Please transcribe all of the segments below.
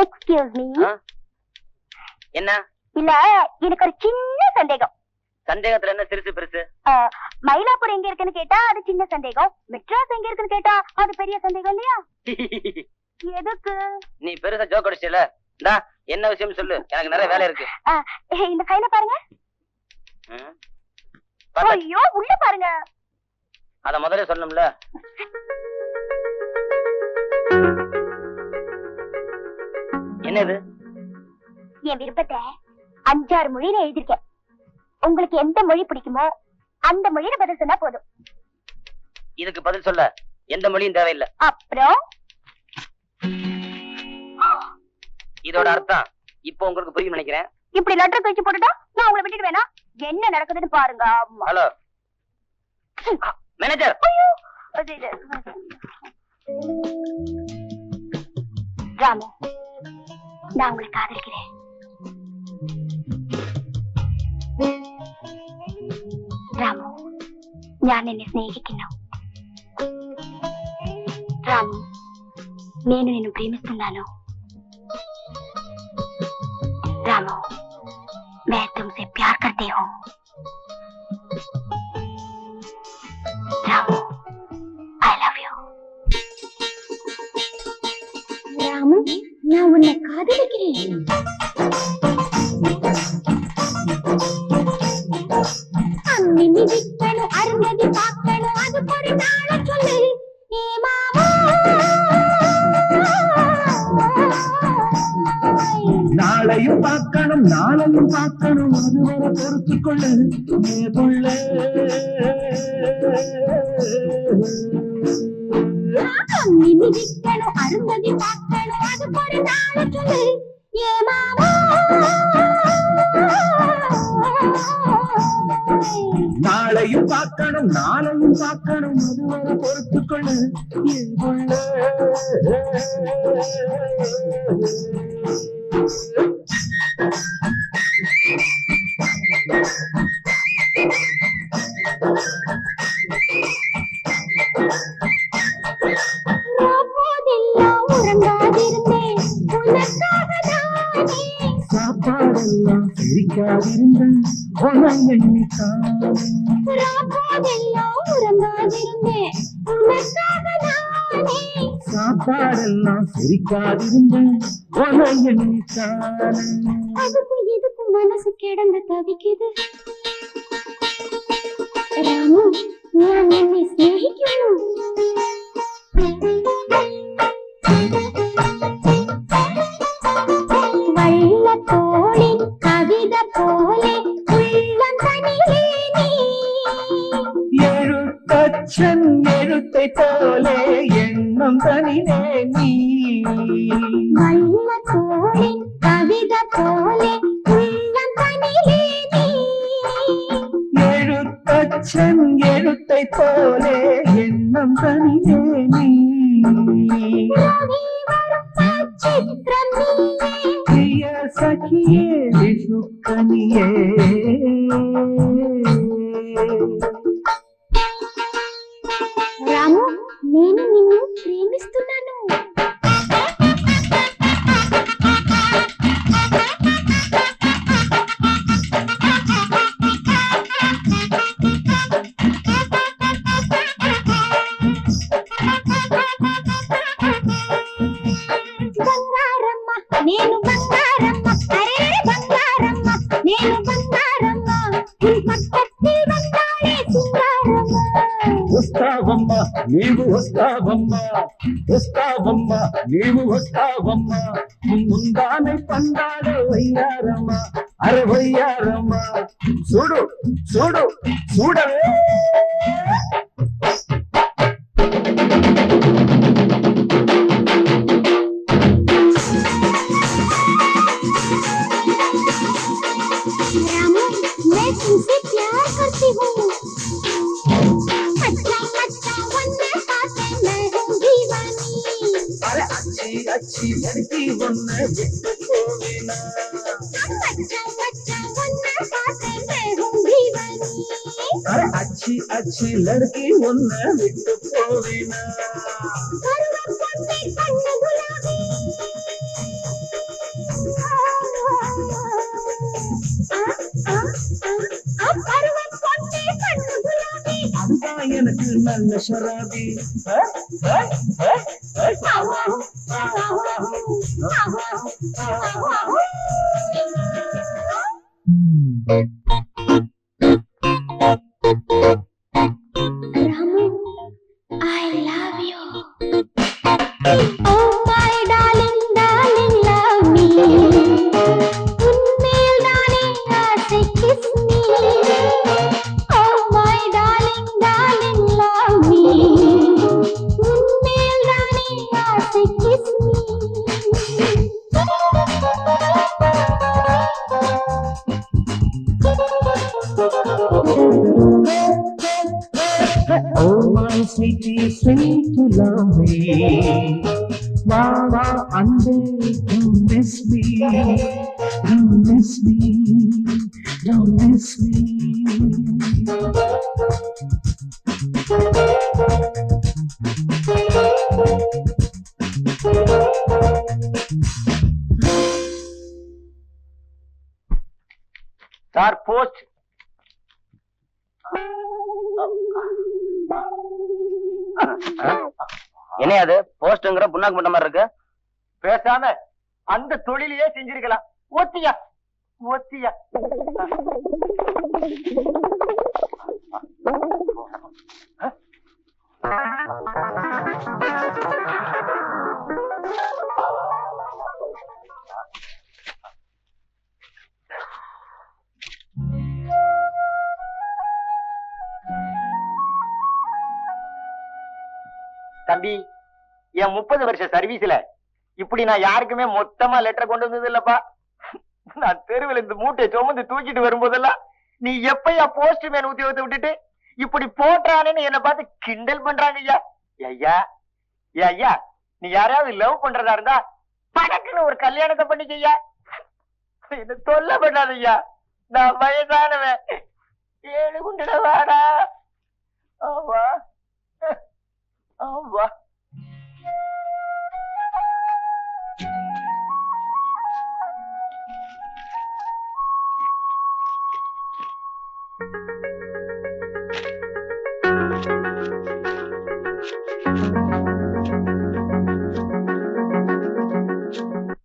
Excuse me. என்ன? இல்ல, எனக்கு ஒரு சின்ன சந்தேகம். சந்தேகத்துல என்ன சிறுசு பெருசு? மயிலாப்பூர் எங்க இருக்குன்னு கேட்டா அது சின்ன சந்தேகம், மெட்ராஸ் எங்க இருக்குன்னு கேட்டா அது பெரிய சந்தேகம் இல்லையா? எதுக்கு? நீ பெருசா ஜோக் அடிச்சல. டா, என்ன விஷயம் சொல்லு, எனக்கு நிறைய வேலை இருக்கு. இந்த ஃபைல பாருங்க. ஐயோ, உள்ள பாருங்க. அத முதல்ல சொல்லணும்ல. என்னது? என் விருப்பத்தை 5-6 மொழியில எழுதிருக்கேன். உங்களுக்கு எந்த மொழி பிடிக்குமோ அந்த மொழியில பதில் சொன்னா போதும். இதுக்கு பதில் சொல்ல எந்த மொழியும் தேவையில்லை. அப்புறம் இதோட அர்த்தம் இப்போ உங்களுக்கு புரியும் நினைக்கிறேன். இப்படி லெட்டர் கழிச்சு போட்டுட்டா நான் உங்களை விட்டுட்டு வேணா? என்ன நடக்குதுன்னு பாருங்க. Hello manager. ராமு, நான் உங்களை காதலிக்கிறேன். രാമു, ഞാൻ നിന്നെ സ്നേഹിക്കുന്നു. రాము, నేను నిన్ను ప్రేమిస్తున్నాను. రాము, मैं तुमसे प्यार करती हूँ. రాము, I love you. ராமு, நான் உன்னை காதலிக்கிறேன். அம்மினி விக்கணும், அருந்ததி பார்க்கணும், அது ஒரு நாள சொல்லு. ஏ மாமா, நாளையும் பார்க்கணும், நாளையும் பார்க்கணும், அதுவரை பொறுத்துக் கொள்ளு. அம்மினி விக்கணும், அருந்ததி பார்க்கணும், அது ஒரு நாள சொல்லு. ஏ மாமா, நாளையும் பார்க்கணும், நாளையும் பார்க்கணும், அதுவரை பொறுத்துக் கொள்ளு. போதெல்லாம் உறங்காதிருந்தேன் உனக்காகதானே. சாப்பாடெல்லாம் சிரிக்காதிருந்தேன் உன்னை எண்ணித்தானே. போதெல்லாம் உறங்காதிருந்தேன் உனக்காகதானே. சாப்பாடெல்லாம் சிரிக்காதிருந்தேன் உன்னை எண்ணித்தானே. அதுக்கும் இதுக்கும் மனசு கிடந்து தவிக்குது. ராமு, நான் என்னை ஸ்நேகிக்கணும். வள்ளத்தோளின் கவிதை போலே உள்ளம் தனியே நீ. எழுத்தச்சன் எழுத்தை போலே எண்ணம் தனிலே நீ. வள்ளத்தோளின் கவிதை போலே உள்ளம் தனியே நீ. எழுத்தச்சன் எழுத்தை போலே எண்ணம் தனிலே நீ. ரவி வரும் சித்திரம் நீயே. பிரிய சகியே விசுக்கனியே. రాము, నేను నిన్ను ప్రేమిస్తున్నాను. బంగారమ్మ, నేను బంగారమ్మ, అరే బంగారమ్మ, నేను బంగారమ్మ, పక్కకి వందాలే సింగారమ్మ. వస్తావమ్మ నీవు వస్తావమ్మ, వస్తావమ్మ నీవు వస్తావమ్మ, ముందానే పండాలే వయ్యారమ్మ, అరే వయ్యారమ్మ. చూడు చూడు చూడవే. रामू, मैं तुमसे प्यार करती हूँ. अच्छा अच्छा वन्ने पाते मैं हूँ दीवानी. अरे अच्छी अच्छी लड़की वन्ने बिट्टू पोवेना. अच्छा अच्छा वन्ने पाते मैं हूँ दीवानी. अरे अच्छी अच्छी लड़की वन्ने बिट्टू पोवेना. करुवा पन्ने कन्नु गुलाबी. நல்ல ஷராபி Ramu, I love you. Oh my darling, darling, love me. உன்மேல் தானே ஆசை kiss me. Oh my darling, darling, love me. உன்மேல் தானே ஆசை kiss me. Oh my sweetie, sweet to love me. Mama, don't miss me. Don't miss me. Don't miss me. Sir post. என்ன அது போஸ்ட்ங்கிற புண்ணாக்கு பண்ண மாதிரி இருக்கு? பேசாம அந்த தொழிலையே செஞ்சிருக்கலாம். ஒத்தியா ஒத்தியா தம்பி, என் 30 வருஷ சர்வீஸ்ல இப்படி நான் யாருக்குமே மொத்தமா லெட்டர் கொண்டு வந்தது இல்லப்பா. நான் தெருவில் இந்த மூட்டையை சுமந்து தூக்கிட்டு வரும்போதெல்லாம் நீ எப்பயா போஸ்ட் மேன் உத்தியோகத்தை விட்டுட்டு இப்படி போட்டானேன்னு என்ன பார்த்து கிண்டல் பண்றாங்க ஐயா. ஐயா ஐயா, நீ யாராவது லவ் பண்றதா இருந்தா படக்குன்னு ஒரு கல்யாணத்தை பண்ணிக்கையா. என்ன தொல்லை பண்ணாத ஐயா, நான் வயசானவன். 7 குண்டட வாடா. ஆமா ஆமா.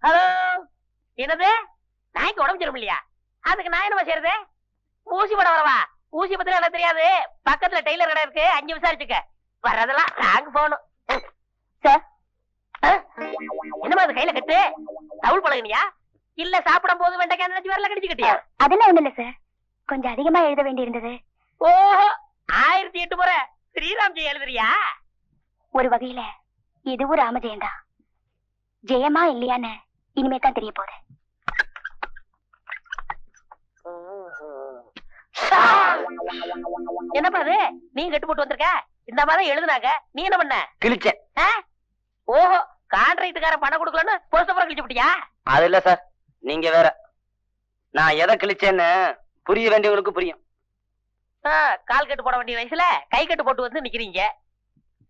ஹலோ, என்னது நாய்க்கு உடம்பு சரியில்லை இல்லையா? அதுக்கு நான் என்ன செய்யறது? ஊசி போட வரவா? ஊசி பத்திரம் எனக்கு தெரியாது. பக்கத்துல டெய்லர் கடை இருக்கு, 5 விசாரிச்சுக்க. வர்றதெல்லாம் நாங்க போகணும். என்னமா அது கையில கட்டு? தவுள் பழகுனியா இல்ல சாப்பிடும் போது வெண்டைக்காய் நினைச்சு வரல கடிச்சுக்கிட்டியா? அதெல்லாம் ஒண்ணு இல்ல சார், கொஞ்சம் அதிகமா எழுத வேண்டி இருந்தது. ஓஹோ, 1008 முறை ஸ்ரீராம் ஜெயம் எழுதுறியா? ஒரு வகையில இதுவும் ராமஜெயந்தா. ஜெயமா இல்லையான்னு இனிமே தான் தெரிய போகுது. என்னப்பா அது நீ கட்டு போட்டு வந்திருக்க? இந்த மாதிரி எழுதுனாங்க, நீ என்ன பண்ண? கிழிச்சேன். ஓஹோ, கான்ட்ராக்டுக்காரன் பணம் கொடுக்கலன்னு போஸ்ட் கிழிச்சு போட்டியா? அது இல்ல சார், நீங்க வேற. நான் எதை கிழிச்சேன்னு புரிய வேண்டியவங்களுக்கு புரியும். கால் கட்டு போட வேண்டிய வயசுல கை கட்டு போட்டு வந்து நிக்கிறீங்க.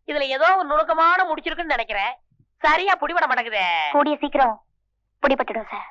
இதுல ஏதோ ஒரு நுணுக்கமான முடிச்சிருக்குன்னு நினைக்கிறேன். சரியா பிடிபட மாட்டேங்குதே. கூடிய சீக்கிரம் பிடிபட்டுடும் சார்.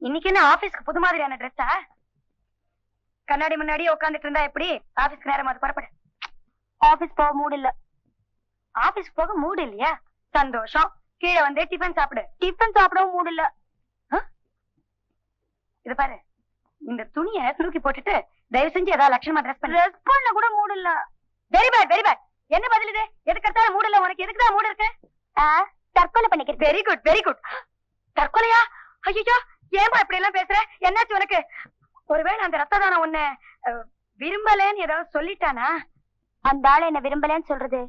இன்னைக்கு என்ன ஆபீஸ்க்கு புது மாதிரியான ட்ரெஸ்ஸா? கண்ணாடி முன்னாடியே உட்காந்துட்டு இருந்தா எப்படி? ஆபீஸ்க்கு நேரம் அது புறப்படு. ஆபீஸ் போக மூடு இல்ல. ஆபீஸ்க்கு போக மூடு இல்லையா? சந்தோஷம். கீழே வந்து டிஃபன் சாப்பிடு. டிஃபன் சாப்பிடவும் மூடு இல்ல. இது பாரு, இந்த துணியை தூக்கி போட்டுட்டு தயவு செஞ்சு ஏதாவது லட்சணமா ட்ரெஸ் பண்ண கூட மூடு இல்ல. Very bad, very bad. என்ன பதில் இது? எதுக்கு எடுத்தாலும் மூடு இல்ல. உனக்கு எதுக்கு தான் மூடு இருக்கு? தற்கொலை பண்ணிக்கிறேன். Very good, very good. தற்கொலையா? ஐயோ, ஏமா இப்படி எல்லாம் பேசுற? என்னாச்சு உனக்கு? ஒருவேளை அந்த ரத்த தானம் உன்னை விரும்பலன்னு ஏதாவது சொல்லிட்டானா? அந்த ஆளு என்ன விரும்பலன்னு சொல்றது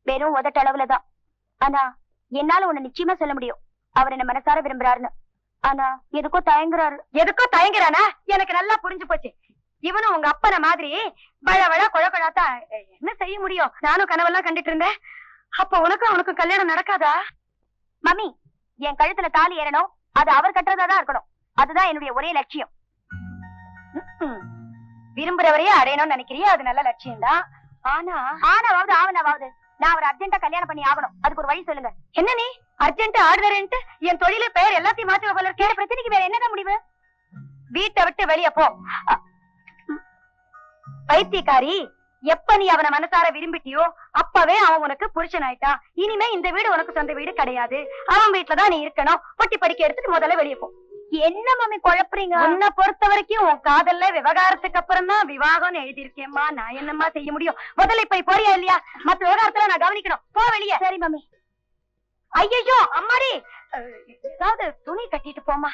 வெறும் உதட்ட அளவுலதான். ஆனா என்னால உன்னை நிச்சயமா சொல்ல முடியும், அவர் என்ன மனசார விரும்புறாருன்னு. ஆனா எதுக்கோ தயங்குறாரு. எதுக்கோ தயங்குறானா? எனக்கு நல்லா புரிஞ்சு போச்சு. இவனும் உங்க அப்பன மாதிரி வழ வழ கொழக்கொழாத்தான். என்ன செய்ய முடியும்? நானும் கனவெல்லாம் கண்டுட்டு இருந்தேன். அப்ப உனக்கும் கல்யாணம் நடக்காதா? மம்மி, என் கழுத்துல தாலி ஏறணும், அது அவர் கட்டுறதாதான் இருக்கணும். அதுதான் என்னுடைய ஒரே லட்சியம். விரும்புறவரையே அடையணும்னு நினைக்கிறியா? அது நல்ல லட்சியம் தான். ஆனாவது ஆவனாவது நான் அவர் அர்ஜென்ட்டா கல்யாணம் பண்ணி ஆகணும். அதுக்கு ஒரு வழி சொல்லுங்க. என்ன நீ அர்ஜென்ட் ஆர்டர்ன்ட்டு என் தொழில பெயர் எல்லாத்தையும் மாத்தி போல இருக்க. பிரச்சனைக்கு வேற என்னதான் முடிவு? வீட்டை விட்டு வெளியே போ. பைத்தியக்காரி, எப்ப நீ அவனை மனசார விரும்பிட்டியோ அப்பவே அவன் உனக்கு புருஷன் ஆயிட்டான். இனிமே இந்த வீடு உனக்கு சொந்த வீடு கிடையாது. அவன் வீட்டுலதான் நீ இருக்கணும். பொட்டி படிக்க எடுத்துட்டு முதல்ல வெளியே போ. என்ன மாமி குழப்பறீங்க? உன்னை பொறுத்த வரைக்கும் உன் காதல்ல விவகாரத்துக்கு அப்புறம் தான் விவாகம்னு எழுதியிருக்கேம்மா. நான் என்னம்மா செய்ய முடியும்? முதல்ல இப்ப போறியா இல்லையா? மத்த விவகாரத்துல நான் கவனிக்கணும். போ வெளியே. சரி மாமி. ஐயோ அம்மாடி, ஏதாவது துணி கட்டிட்டு போமா.